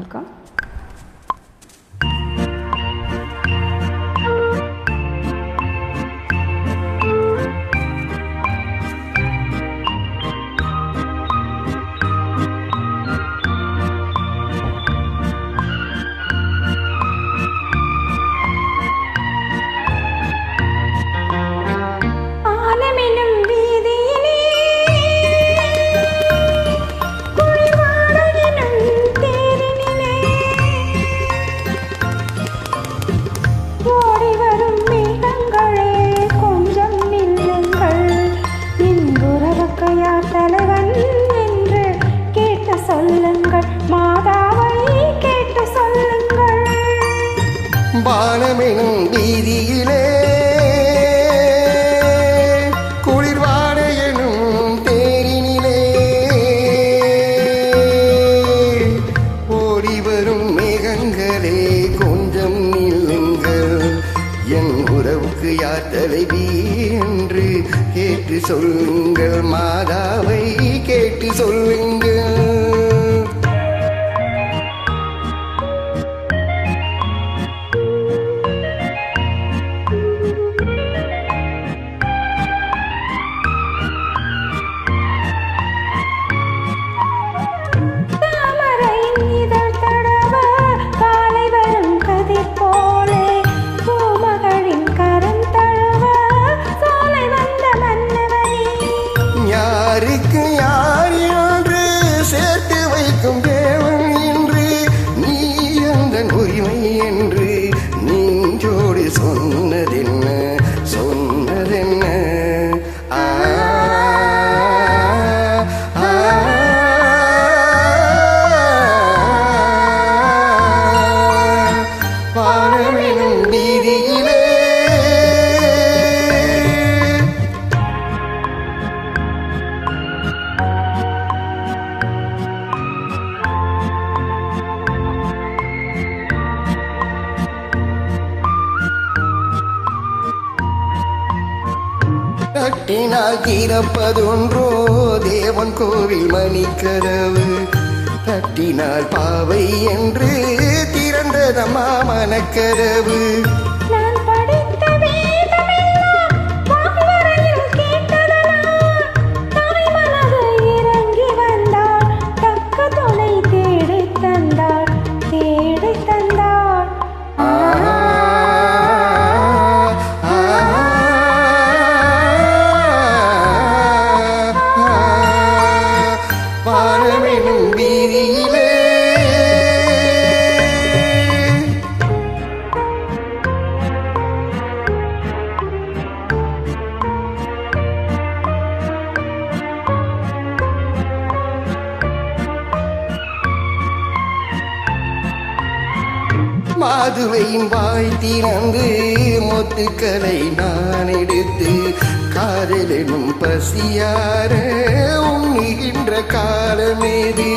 வணக்கம். தலைவன் என்று கேட்டு சொல்லுங்கள், மாதாவை கேட்டு சொல்லுங்கள். பாலமெனும் வீதியிலே குளிர்வாட எனும் தேரினிலே ஓடி வரும் மேகங்களே கொஞ்சம் நில்லுங்கள், என் உறவுக்கு யார் தலைவி என்று கேட்டு சொல்லுங்கள், மாதாவை கேட்டு சொல்லுங்கள். யாருக்கு யார் என்று சேர்த்து வைக்கும் தேவன் என்று நீ அந்த உரிமை என்று நீஞ்சோடு சொன்னதென்ன சொன்னதென்ன. பாலமெனும் வீதியிலே தட்டினால் திறப்பதொன்றோ தேவன் கோவில் மணிக்கதவு, தட்டினால் பாவை என்று திறந்ததம்மா மனக்கதவு. பாலமெனும் வீதியிலே மாதுவையின் வாய் திறந்து மொத்துக்களை நான் எடுத்து காதலெனும் பசியார உண்ணுகின்ற காலமேது.